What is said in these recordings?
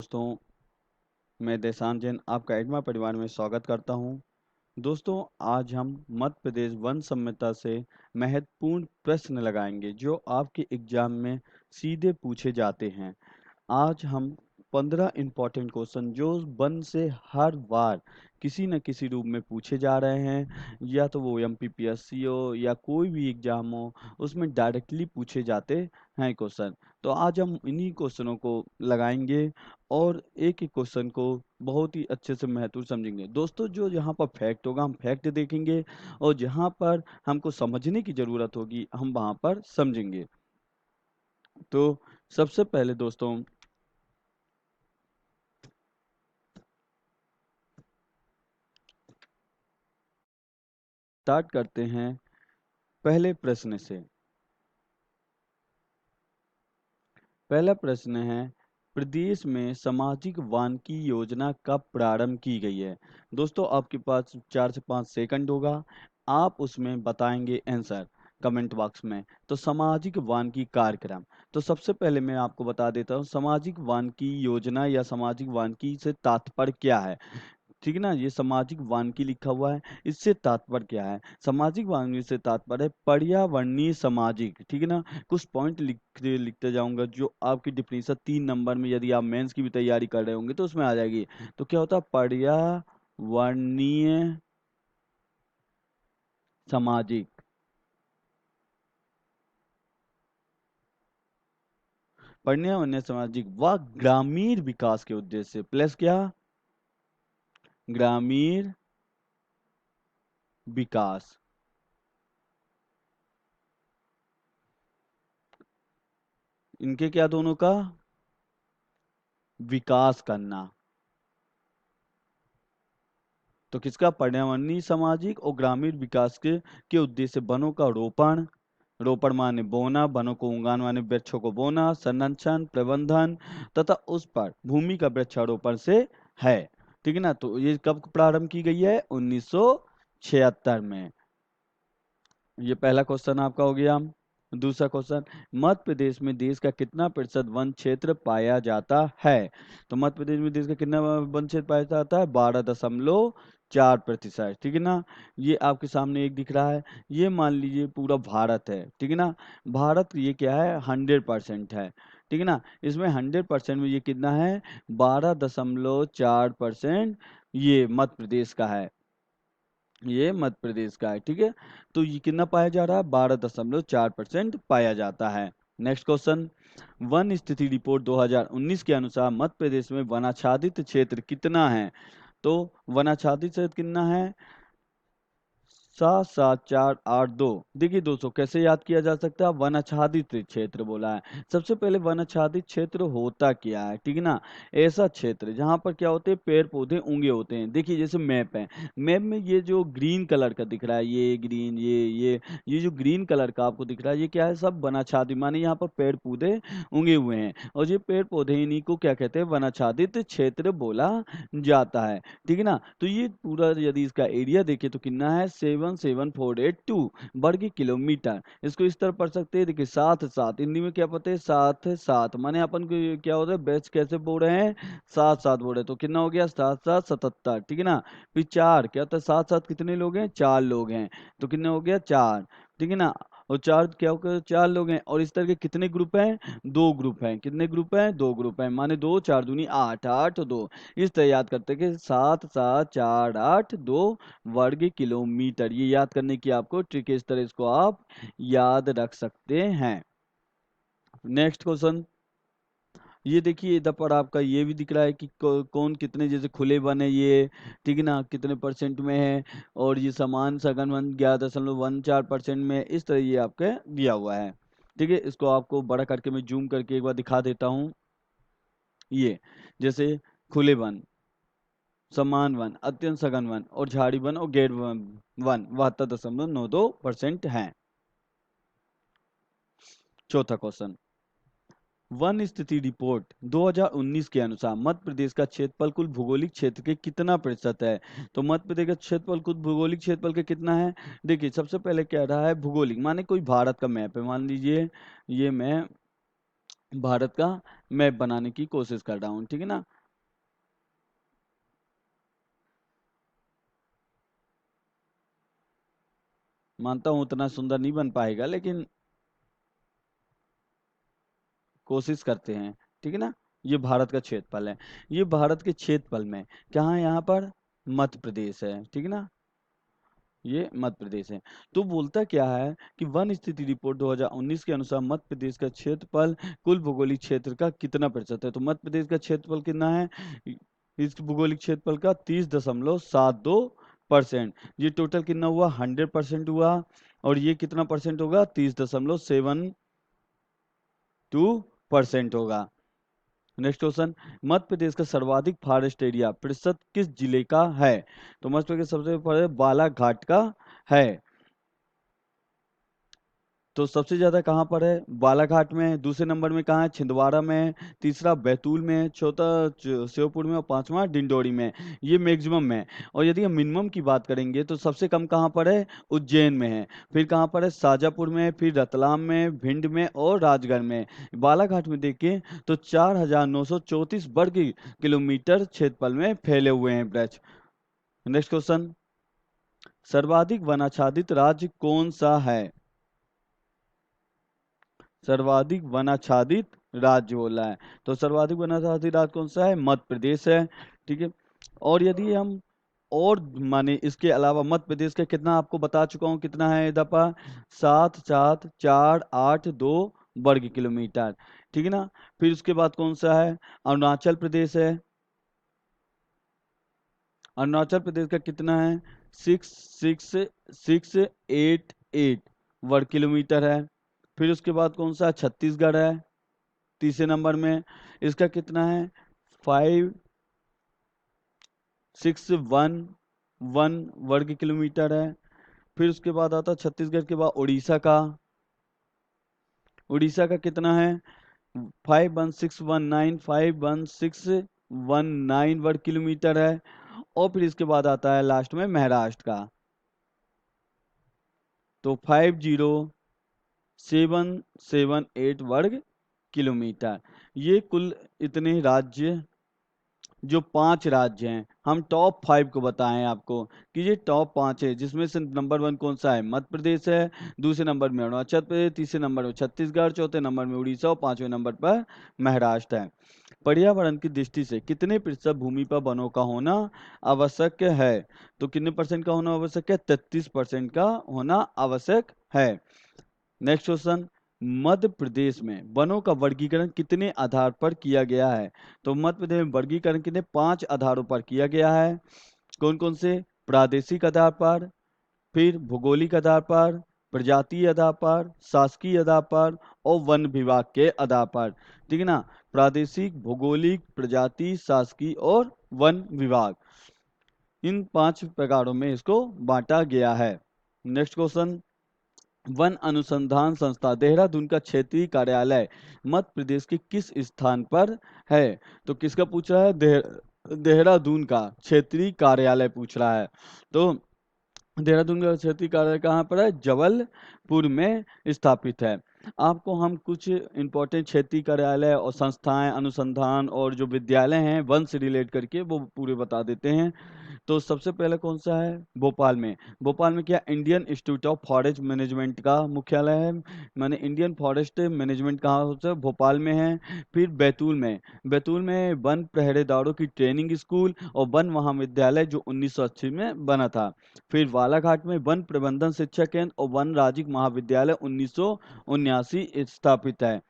दोस्तों, मैं देशांत जैन आपका एडमा परिवार में स्वागत करता हूं। दोस्तों, आज हम मध्य प्रदेश वन संहिता से महत्वपूर्ण प्रश्न लगाएंगे जो आपके एग्जाम में सीधे पूछे जाते हैं। आज हम 15 इम्पोर्टेंट क्वेश्चन जो वन से हर बार किसी न किसी रूप में पूछे जा रहे हैं, या तो वो एमपीपीएससी हो या कोई भी एग्जाम हो, उसमें डायरेक्टली पूछे जाते हैं क्वेश्चन। तो आज हम इन्हीं क्वेश्चनों को लगाएंगे और एक एक क्वेश्चन को बहुत ही अच्छे से महत्व समझेंगे। दोस्तों, जो यहाँ पर फैक्ट होगा हम फैक्ट देखेंगे, और जहाँ पर हमको समझने की ज़रूरत होगी हम वहाँ पर समझेंगे। तो सबसे पहले दोस्तों स्टार्ट करते हैं पहले प्रश्न से। पहला प्रश्न है, प्रदेश में सामाजिक वानिकी योजना कब प्रारंभ की गई है? दोस्तों, आपके पास 4 से 5 सेकंड होगा, आप उसमें बताएंगे आंसर कमेंट बॉक्स में। तो सामाजिक वानिकी कार्यक्रम, तो सबसे पहले मैं आपको बता देता हूँ सामाजिक वानिकी योजना या सामाजिक वानिकी से तात्पर्य क्या है। ठीक है ना, ये सामाजिक वानिकी लिखा हुआ है, इससे तात्पर्य क्या है? सामाजिक वानिकी से तात्पर्य है पर्यावरणीय सामाजिक। ठीक है ना, कुछ पॉइंट लिखते लिखते जाऊंगा जो आपकी डिफिनीशन 3 नंबर में, यदि आप मेंस की भी तैयारी कर रहे होंगे तो उसमें आ जाएगी। तो क्या होता है पर्यावरणीय सामाजिक? पर्यावरणीय सामाजिक व ग्रामीण विकास के उद्देश्य से, प्लस क्या, ग्रामीण विकास। इनके क्या दोनों का विकास करना। तो किसका, पर्यावरणीय सामाजिक और ग्रामीण विकास के उद्देश्य से वनों का रोपण, रोपण माने बोना, वनों को उगाना माने वृक्षों को बोना, संरक्षण, प्रबंधन तथा उस पर भूमि का वृक्षारोपण से है। ठीक है ना, तो ये कब प्रारंभ की गई है? 1976 में। ये पहला क्वेश्चन आपका हो गया। दूसरा क्वेश्चन, मध्य प्रदेश में देश का कितना प्रतिशत वन क्षेत्र पाया जाता है? तो मध्य प्रदेश में देश का कितना वन क्षेत्र पाया जाता है? 12.4%। ठीक है ना, ये आपके सामने एक दिख रहा है, ये मान लीजिए पूरा भारत है। ठीक है ना, भारत ये क्या है, 100% है। ठीक है ना, इसमें 100% में ये कितना है? 12.4% ये मध्य प्रदेश का है, ये मध्य प्रदेश का है। ठीक है, तो ये कितना पाया जा रहा है? 12.4% पाया जाता है। नेक्स्ट क्वेश्चन, वन स्थिति रिपोर्ट 2019 के अनुसार मध्य प्रदेश में वनाच्छादित क्षेत्र कितना है? तो वनाच्छादित क्षेत्र कितना है? 77482। देखिए दोस्तों, कैसे याद किया जा सकता है? वन आच्छादित क्षेत्र बोला है। सबसे पहले वन आच्छादित क्षेत्र होता क्या है? ठीक है ना, ऐसा क्षेत्र जहां पर क्या होते हैं, पेड़ पौधे उगे होते हैं। देखिए जैसे मैप है, मैप में ये जो ग्रीन कलर का दिख रहा है, ये ग्रीन, ये जो ग्रीन कलर का आपको दिख रहा है, ये क्या है? सब वन आच्छादित माने यहाँ पर पेड़ पौधे उगे हुए हैं, और ये पेड़ पौधे इन्हीं को क्या कहते हैं? वन आच्छादित क्षेत्र बोला जाता है। ठीक है ना, तो ये पूरा यदि इसका एरिया देखें तो कितना है? 77482 वर्ग किलोमीटर। इसको इस तरह पढ़ सकते हैं, देखिए साथ साथ, हिंदी में क्या पढ़ते हैं? साथ साथ, माने अपन को क्या होता है, बैच कैसे बोल रहे हैं? साथ साथ बोल रहे हैं, तो कितना हो गया? 7 7 77। ठीक है ना, फिर चार क्या होता है? साथ साथ कितने लोग हैं? 4 लोग हैं, तो कितना हो गया? 4। ठीक है ना, और चार क्या होगा? 4 लोग हैं, और इस तरह के कितने ग्रुप हैं? 2 ग्रुप हैं। कितने ग्रुप हैं? 2 ग्रुप हैं, माने 2 4 दूनी 8, 8 2। इस तरह याद करते हैं कि 7 7 4 8 2 वर्ग किलोमीटर। ये याद करने की आपको ट्रिक है, इस तरह इसको आप याद रख सकते हैं। नेक्स्ट क्वेश्चन, ये देखिए इधर पर आपका ये भी दिख रहा है कि कौन कितने, जैसे खुले वन है ये, ठीक है ना, कितने परसेंट में है, और ये समान सघन वन 11.14% में, इस तरह ये आपके दिया हुआ है। ठीक है, इसको आपको बड़ा करके मैं जूम करके एक बार दिखा देता हूँ। ये जैसे खुले वन, समान वन, अत्यंत सघन वन और झाड़ी वन और गैर वन वन 72.92% है। चौथा क्वेश्चन, वन स्थिति रिपोर्ट 2019 के अनुसार मध्य प्रदेश का क्षेत्रफल कुल भौगोलिक क्षेत्र के कितना प्रतिशत है? तो मध्य प्रदेश का क्षेत्रफल कुल भौगोलिक क्षेत्रफल के कितना है? देखिए सबसे पहले क्या रहा है, भौगोलिक माने कोई भारत का मैप है, मान लीजिए ये मैं भारत का मैप बनाने की कोशिश कर रहा हूँ, ठीक है ना। मानता हूँ उतना सुंदर नहीं बन पाएगा, लेकिन कोशिश करते हैं, ठीक है ना। ये भारत का क्षेत्रफल है। ये भारत के क्षेत्रफल में कहाँ है, यहाँ पर मध्य प्रदेश है, ठीक है ना। ये मध्य प्रदेश है। तो बोलता क्या है कि वन स्थिति रिपोर्ट 2019 के अनुसार मध्य प्रदेश का क्षेत्रफल कुल भौगोलिक क्षेत्र का कितना प्रतिशत है। तो मध्य प्रदेश का क्षेत्रफल कितना है, इस भौगोलिक क्षेत्रफल का 30.72%। ये टोटल कितना हुआ, 100% हुआ। और ये कितना परसेंट होगा, 30.72% होगा। नेक्स्ट क्वेश्चन, मध्य प्रदेश का सर्वाधिक फॉरेस्ट एरिया प्रतिशत किस जिले का है। तो मध्य प्रदेश का सबसे बड़ा बालाघाट का है। तो सबसे ज्यादा कहाँ पर है, बालाघाट में। दूसरे नंबर में कहाँ है, छिंदवाड़ा में। तीसरा बैतूल में। चौथा श्योपुर में। और पांचवा डिंडोरी में। ये मैक्सिमम है। और यदि हम मिनिमम की बात करेंगे तो सबसे कम कहाँ पर है, उज्जैन में है। फिर कहाँ पर है, शाजापुर में। फिर रतलाम में, भिंड में और राजगढ़ में। बालाघाट में देखिए तो 4,934 वर्ग किलोमीटर क्षेत्रफल में फैले हुए हैं वृक्ष। नेक्स्ट क्वेश्चन, सर्वाधिक वनाच्छादित राज्य कौन सा है। सर्वाधिक वनाच्छादित राज्य बोला है। तो सर्वाधिक वनाच्छादित राज्य कौन सा है, मध्य प्रदेश है, ठीक है। और यदि हम और माने इसके अलावा मध्य प्रदेश का कितना आपको बता चुका हूँ, कितना है दफा, 7,7,4,8,2 वर्ग किलोमीटर, ठीक है ना। फिर उसके बाद कौन सा है, अरुणाचल प्रदेश है। अरुणाचल प्रदेश का कितना है, 6,6,6,8,8 वर्ग किलोमीटर है। फिर उसके बाद कौन सा है, छत्तीसगढ़ है तीसरे नंबर में। इसका कितना है, 5,6,1,1 वर्ग किलोमीटर है। फिर उसके बाद आता है छत्तीसगढ़ के बाद उड़ीसा का। उड़ीसा का कितना है, 5,1,6,19 वर्ग किलोमीटर है। और फिर इसके बाद आता है लास्ट में महाराष्ट्र का। तो 5,0,778 वर्ग किलोमीटर। ये कुल इतने राज्य, जो 5 राज्य हैं, हम टॉप 5 को बताएं आपको कि ये टॉप 5 है, जिसमें से नंबर 1 कौन सा है, मध्य प्रदेश है। दूसरे नंबर में अरुणाचल प्रदेश, तीसरे नंबर में छत्तीसगढ़, चौथे नंबर में उड़ीसा और पांचवें नंबर पर महाराष्ट्र है। पर्यावरण की दृष्टि से कितने प्रतिशत भूमि पर वनों का होना आवश्यक है। तो कितने परसेंट का होना आवश्यक है, 33% का होना आवश्यक है। नेक्स्ट क्वेश्चन, मध्य प्रदेश में वनों का वर्गीकरण कितने आधार पर किया गया है। तो मध्य प्रदेश में वर्गीकरण कितने, 5 आधारों पर किया गया है। कौन कौन से, प्रादेशिक आधार पर, फिर भौगोलिक आधार पर, प्रजातीय आधार पर, शासकीय आधार पर और वन विभाग के आधार पर, ठीक है ना। प्रादेशिक, भौगोलिक, प्रजाति, शासकीय और वन विभाग, इन 5 प्रकारों में इसको बांटा गया है। नेक्स्ट क्वेश्चन, वन अनुसंधान संस्था देहरादून का क्षेत्रीय कार्यालय मध्य प्रदेश के किस स्थान पर है। तो किसका पूछ रहा है, देहरादून का क्षेत्रीय कार्यालय पूछ रहा है। तो देहरादून का क्षेत्रीय कार्यालय कहाँ पर है, जबलपुर में स्थापित है। आपको हम कुछ इंपॉर्टेंट क्षेत्रीय कार्यालय और संस्थाएं, अनुसंधान और जो विद्यालय हैं वन से रिलेट करके वो पूरे बता देते हैं। तो सबसे पहले कौन सा है, भोपाल में। भोपाल में क्या, Indian institute of forest management का मुख्यालय है। माने इंडियन फॉरेस्ट मैनेजमेंट कहाँ होता है, भोपाल में है। फिर बैतूल में, बैतूल में वन पहरेदारों की ट्रेनिंग स्कूल और वन महाविद्यालय जो 1980 में बना था। फिर बालाघाट में वन प्रबंधन शिक्षा केंद्र और वन राज्य महाविद्यालय 1979 स्थापित है।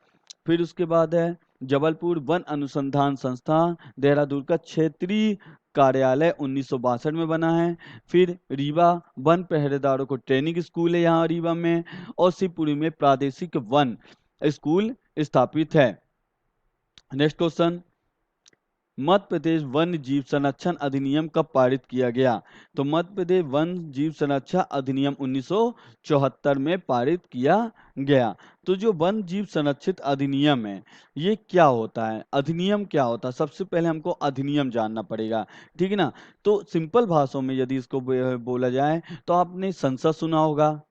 फिर उसके बाद है जबलपुर वन अनुसंधान संस्थान देहरादून का क्षेत्रीय कार्यालय 1962 में बना है। फिर रीवा वन पहरेदारों को ट्रेनिंग स्कूल है यहाँ रीवा में। और शिवपुरी में प्रादेशिक वन स्कूल स्थापित है। नेक्स्ट क्वेश्चन, मध्य प्रदेश वन्य जीव संरक्षण अधिनियम कब पारित किया गया। तो मध्य प्रदेश वन्य जीव संरक्षण अधिनियम 1974 में पारित किया गया। तो जो वन्य जीव संरक्षित अधिनियम है, ये क्या होता है, अधिनियम क्या होता है, सबसे पहले हमको अधिनियम जानना पड़ेगा, ठीक है ना। तो सिंपल भाषाओं में यदि इसको बोला जाए तो आपने संसद सुना होगा,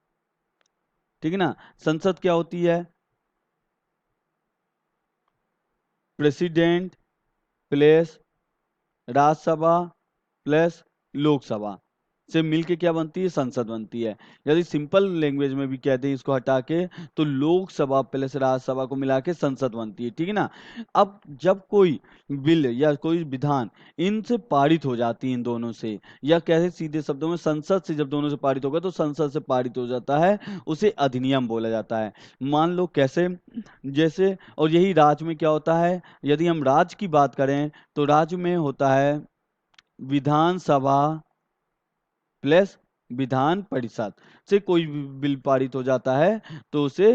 ठीक है ना। संसद क्या होती है, president plus Rajya Sabha plus Lok Sabha से मिलके क्या बनती है? संसद बनती है। यदि सिंपल लैंग्वेज में भी कहते हैं इसको हटा के, तो लोकसभा प्लस राज्यसभा को मिला के संसद बनती है, ठीक है ना। अब जब कोई बिल या कोई विधान इनसे पारित हो जाती है, इन दोनों से, या कहे सीधे शब्दों में संसद से जब दोनों से पारित होगा तो संसद से पारित हो जाता है, उसे अधिनियम बोला जाता है। मान लो कैसे, जैसे, और यही राज्य में क्या होता है, यदि हम राज्य की बात करें तो राज्य में होता है विधानसभा प्लस विधान परिषद से कोई भी बिल पारित हो जाता है तो उसे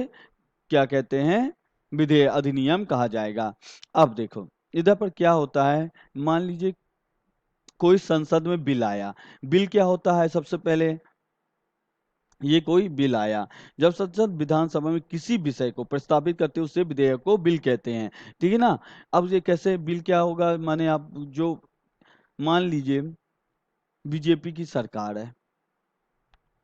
क्या कहते हैं? विधेयक, अधिनियम कहा जाएगा। अब देखो इधर पर क्या होता है, मान लीजिए कोई संसद में बिल आया। बिल क्या होता है? सबसे पहले ये कोई बिल आया, जब संसद विधानसभा में किसी विषय को प्रस्तावित करते हैं उसे विधेयक को बिल कहते हैं, ठीक है ना। अब ये कैसे बिल क्या होगा, माने आप जो मान लीजिए बीजेपी की सरकार है,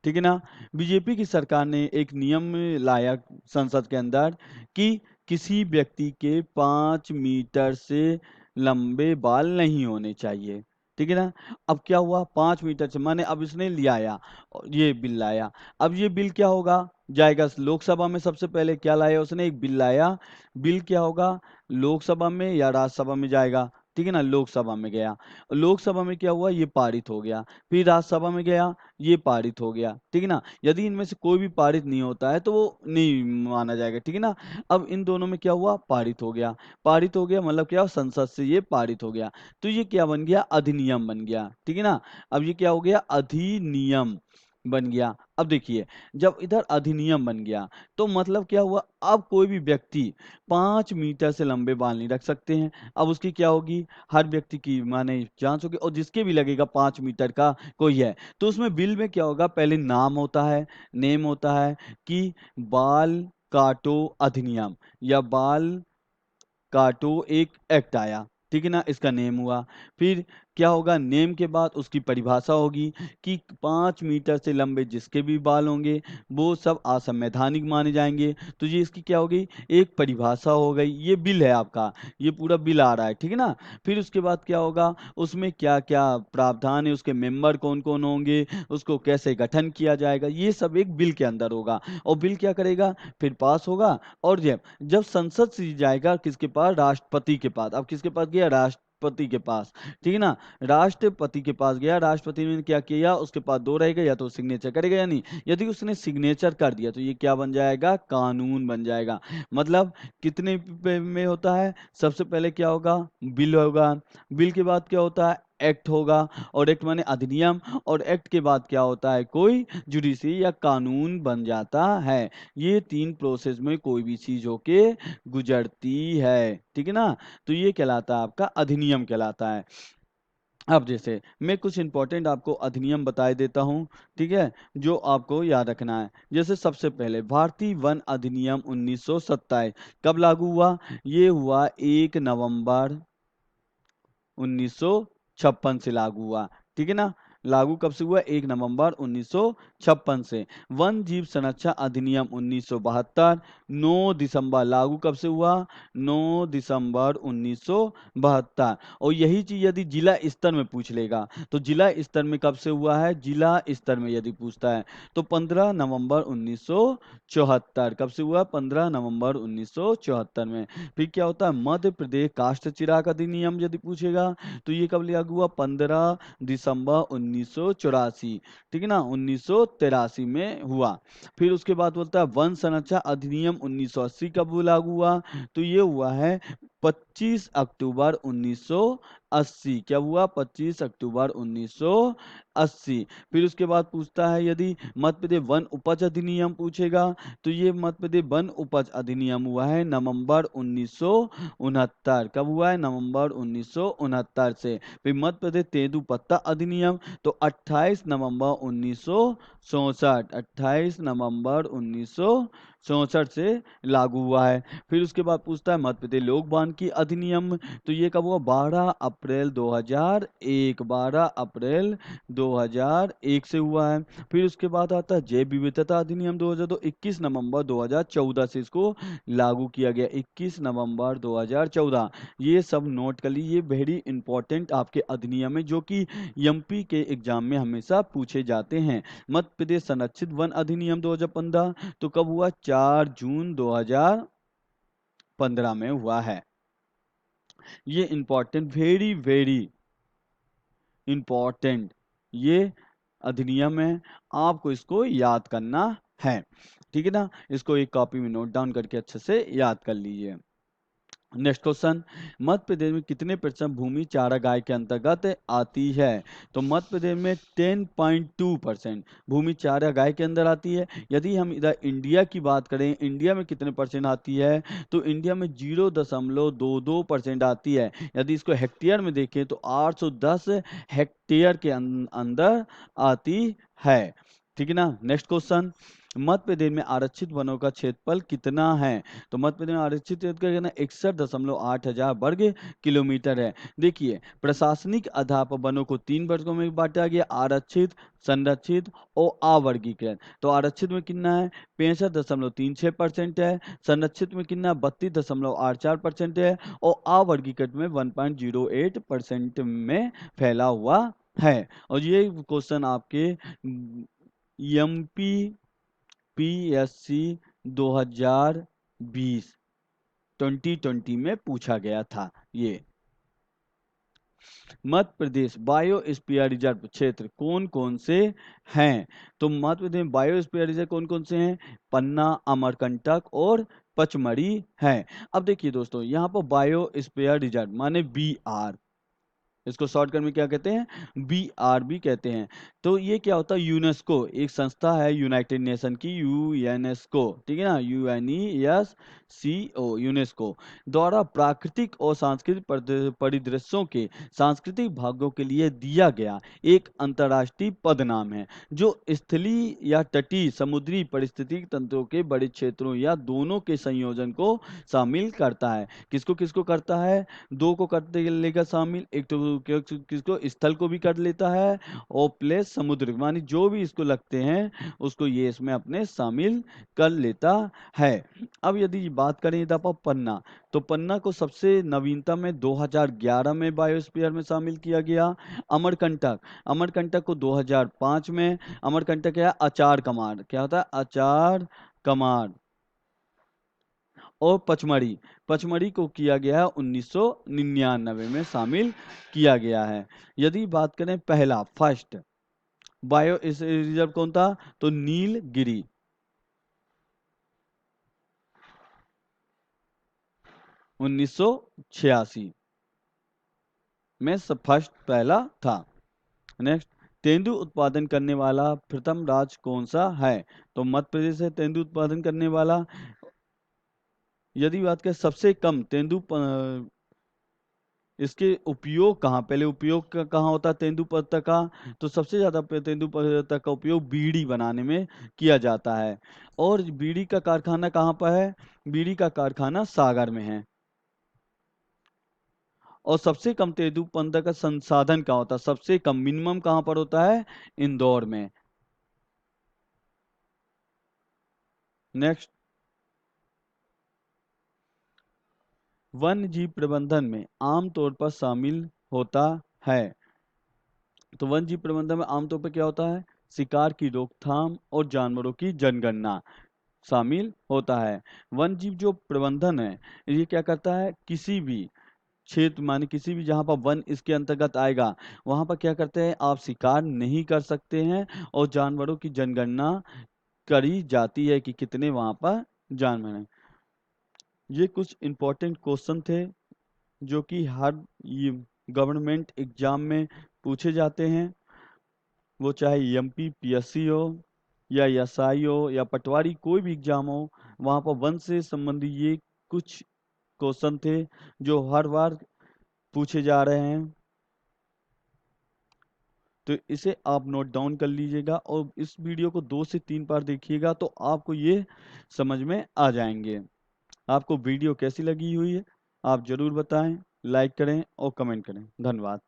ठीक है ना। बीजेपी की सरकार ने एक नियम लाया संसद के अंदर कि किसी व्यक्ति के 5 मीटर से लंबे बाल नहीं होने चाहिए, ठीक है ना। अब क्या हुआ, 5 मीटर से, माने अब इसने लिया आया और ये बिल लाया। अब ये बिल क्या होगा, जाएगा लोकसभा में। सबसे पहले क्या लाया उसने, एक बिल लाया। बिल क्या होगा, लोकसभा में या राज्यसभा में जाएगा, ठीक है ना। लोकसभा में गया, लोकसभा में क्या हुआ, ये पारित हो गया। फिर राज्यसभा में गया, ये पारित हो गया, ठीक है ना। यदि इनमें से कोई भी पारित नहीं होता है तो वो नहीं माना जाएगा, ठीक है ना। अब इन दोनों में क्या हुआ, पारित हो गया। पारित हो गया मतलब क्या, संसद से ये पारित हो गया, तो ये क्या बन गया, अधिनियम बन गया, ठीक है ना। अब ये क्या हो गया, अधिनियम बन गया। अब देखिए, जब इधर अधिनियम बन गया तो मतलब क्या हुआ, अब कोई भी व्यक्ति 5 मीटर से लंबे बाल नहीं रख सकते हैं। अब उसकी क्या होगी, हर व्यक्ति की माने जांच होगी, और जिसके भी लगेगा 5 मीटर का कोई है, तो उसमें बिल में क्या होगा, पहले नाम होता है, नेम होता है कि बाल काटो अधिनियम, या बाल काटो एक एक्ट आया, ठीक है ना, इसका नेम हुआ। फिर क्या होगा, नेम के बाद उसकी परिभाषा होगी कि 5 मीटर से लंबे जिसके भी बाल होंगे वो सब असंवैधानिक माने जाएंगे। तो ये इसकी क्या हो गई, एक परिभाषा हो गई। ये बिल है आपका, ये पूरा बिल आ रहा है, ठीक है ना। फिर उसके बाद क्या होगा, उसमें क्या क्या प्रावधान है, उसके मेंबर कौन कौन होंगे, उसको कैसे गठन किया जाएगा, ये सब एक बिल के अंदर होगा। और बिल क्या करेगा, फिर पास होगा। और जब जब संसद से जाएगा किसके पास, राष्ट्रपति के पास। अब किसके पास गया, राष्ट्रपति के पास, ठीक है ना। राष्ट्रपति के पास गया, राष्ट्रपति ने क्या किया, उसके पास दो रहेगा, या तो सिग्नेचर करेगा या नहीं। यदि उसने सिग्नेचर कर दिया तो ये क्या बन जाएगा, कानून बन जाएगा। मतलब कितने में होता है, सबसे पहले क्या होगा, बिल होगा। बिल के बाद क्या होता है, एक्ट होगा। और एक्ट माने अधिनियम। और एक्ट के बाद क्या होता है, कोई जुडिशरी या कानून बन जाता है। ये 3 प्रोसेस में कोई भी चीज होके गुजरती है, ठीक है ना। तो ये कहलाता है आपका अधिनियम कहलाता है। अब जैसे मैं कुछ इंपॉर्टेंट आपको अधिनियम बताए देता हूँ, ठीक है, जो आपको याद रखना है। जैसे सबसे पहले भारतीय वन अधिनियम 1927 कब लागू हुआ, ये हुआ 1 नवंबर 1956 से लागू हुआ, ठीक है ना। लागू कब से हुआ, 1 नवंबर 1956 से। वन जीव संरक्षण अधिनियम 1972 9 दिसंबर लागू कब से हुआ, 9 दिसंबर 1972। और यही चीज यदि जिला स्तर में पूछ लेगा तो जिला स्तर में कब से हुआ है, जिला स्तर में यदि पूछता है तो 15 नवंबर 1974। कब से हुआ, 15 नवंबर 1974 में। फिर क्या होता है, मध्य प्रदेश काष्ठ चिराग अधिनियम यदि पूछेगा तो ये कब लागू हुआ, 15 दिसंबर 1984, ठीक है ना, 1983 में हुआ। फिर उसके बाद बोलता है वन संरक्षण अधिनियम 1980 कब लागू हुआ, तो ये हुआ है 25 अक्टूबर 1980। क्या हुआ, 25 अक्टूबर 1980। फिर उसके बाद पूछता है यदि मध्य प्रदेश वन उपज अधिनियम पूछेगा तो ये मध्य प्रदेश वन उपज अधिनियम हुआ है नवंबर 1969। कब हुआ है, नवंबर 1969 से। फिर मध्य प्रदेश तेंदुपत्ता अधिनियम तो 28 नवंबर 1964, 28 नवंबर 1964 64 से लागू हुआ है। फिर उसके बाद पूछता है मध्य प्रदेश लोक वानिकी अधिनियम, तो ये कब हुआ? 12 अप्रैल 2001, 12 अप्रैल 2001 से हुआ है। फिर उसके बाद आता है जैव विविधता अधिनियम 2002, 21 नवंबर 2014 से इसको लागू किया गया, 21 नवंबर 2014। ये सब नोट कर लीजिए, वेरी इंपॉर्टेंट आपके अधिनियम है, जो कि एमपी के एग्जाम में हमेशा पूछे जाते हैं। मध्य प्रदेश संरक्षित वन अधिनियम 2015, तो कब हुआ? 4 जून 2015 में हुआ है। ये इंपॉर्टेंट, वेरी वेरी इंपॉर्टेंट ये अधिनियम है, आपको इसको याद करना है। ठीक है ना? इसको एक कॉपी में नोट डाउन करके अच्छे से याद कर लीजिए। नेक्स्ट क्वेश्चन, मध्य प्रदेश में कितने प्रतिशत भूमि चारागाह के अंतर्गत आती है? तो मध्य प्रदेश में 10.2% भूमि चारागाह के अंदर आती है। यदि हम इधर इंडिया की बात करें, इंडिया में कितने परसेंट आती है? तो इंडिया में 0.22% आती है। यदि इसको हेक्टेयर में देखें तो 810 हेक्टेयर के अंदर आती है। ठीक है ना? नेक्स्ट क्वेश्चन, मध्य प्रदेश में आरक्षित वनों का क्षेत्रफल कितना है? तो मध्य प्रदेश में आरक्षित क्षेत्र का कितना? 61.8 हजार वर्ग किलोमीटर है। देखिए, प्रशासनिक आधार पर वनों को 3 वर्गों में बांटा गया, आरक्षित, संरक्षित और अवर्गीकृत। तो आरक्षित में कितना है? 65.36% है। संरक्षित में कितना? 32.84% है। और अवर्गीकृत में 1.08% में फैला हुआ है। और ये क्वेश्चन आपके एमपी पीएससी 2020 2020 में पूछा गया था। ये मध्य प्रदेश बायोस्फीयर रिजर्व क्षेत्र कौन कौन से हैं? तो मध्य प्रदेश में बायोस्फीयर रिजर्व कौन कौन से हैं? पन्ना, अमरकंटक और पचमढ़ी है। अब देखिए दोस्तों, यहाँ पर बायोस्फीयर रिजर्व माने BR, इसको शॉर्टकट में क्या कहते हैं? BRB कहते हैं। तो ये क्या होता है? यूनेस्को एक संस्था है यूनाइटेड नेशन की, यूनेस्को, ठीक है ना? UNESCO, यूनेस्को द्वारा प्राकृतिक और सांस्कृतिक परिदृश्यों के सांस्कृतिक भागों के लिए दिया गया एक अंतर्राष्ट्रीय पदनाम है, जो स्थलीय या तटीय समुद्री पारिस्थितिक तंत्रों के बड़े क्षेत्रों या दोनों के संयोजन को शामिल करता है। किसको किसको करता है? दो को कर लेगा शामिल, एक तो किसको? स्थल को भी कर लेता है, और प्लस समुद्र, मानी जो भी इसको लगते हैं उसको ये इसमें अपने शामिल कर लेता है। अब यदि बात करें इधर पर पन्ना, तो पन्ना को सबसे नवीनतम में 2011 में बायोस्फीयर में शामिल किया गया। अमरकंटक, अमरकंटक को 2005 में, अमरकंटक क्या है? अचार कमार, क्या होता है? अचार कमार। और पचमढ़ी, पचमढ़ी को किया गया है 1999 में शामिल किया गया है। यदि बात करें पहला फर्स्ट बायो इस रिजर्व कौन था? तो नीलगिरी, 1986 में फर्स्ट पहला था। नेक्स्ट, तेंदु उत्पादन करने वाला प्रथम राज्य कौन सा है? तो मध्य प्रदेश है तेंदु उत्पादन करने वाला। यदि बात करें सबसे कम इसके उपयोग कहाँ, पहले उपयोग कहाँ होता है तेंदुपत्ता का? तो सबसे ज्यादा तेंदुपत्ता का उपयोग बीड़ी बनाने में किया जाता है। और बीड़ी का कारखाना कहाँ पर है? बीड़ी का कारखाना सागर में है। और सबसे कम तेंदुपत्ता का संसाधन कहाँ होता है? सबसे कम मिनिमम कहाँ पर होता है? इंदौर में। नेक्स्ट, वन्य जीव प्रबंधन में आमतौर पर शामिल होता है। तो वन्य जीव प्रबंधन में आमतौर पर क्या होता है? शिकार की रोकथाम और जानवरों की जनगणना शामिल होता है। वन जीव जो प्रबंधन है, ये क्या करता है? किसी भी क्षेत्र माने किसी भी जहाँ पर वन इसके अंतर्गत आएगा, वहाँ पर क्या करते हैं? आप शिकार नहीं कर सकते हैं, और जानवरों की जनगणना करी जाती है कि कितने वहाँ पर जानवर हैं। ये कुछ इम्पोर्टेंट क्वेश्चन थे जो कि हर ये गवर्नमेंट एग्जाम में पूछे जाते हैं, वो चाहे एमपी पीएससी हो या एसआई हो या पटवारी, कोई भी एग्जाम हो, वहाँ पर वन से संबंधित ये कुछ क्वेश्चन थे जो हर बार पूछे जा रहे हैं। तो इसे आप नोट डाउन कर लीजिएगा और इस वीडियो को 2 से 3 बार देखिएगा तो आपको ये समझ में आ जाएँगे। आपको वीडियो कैसी लगी हुई है? आप ज़रूर बताएँ, लाइक करें और कमेंट करें। धन्यवाद।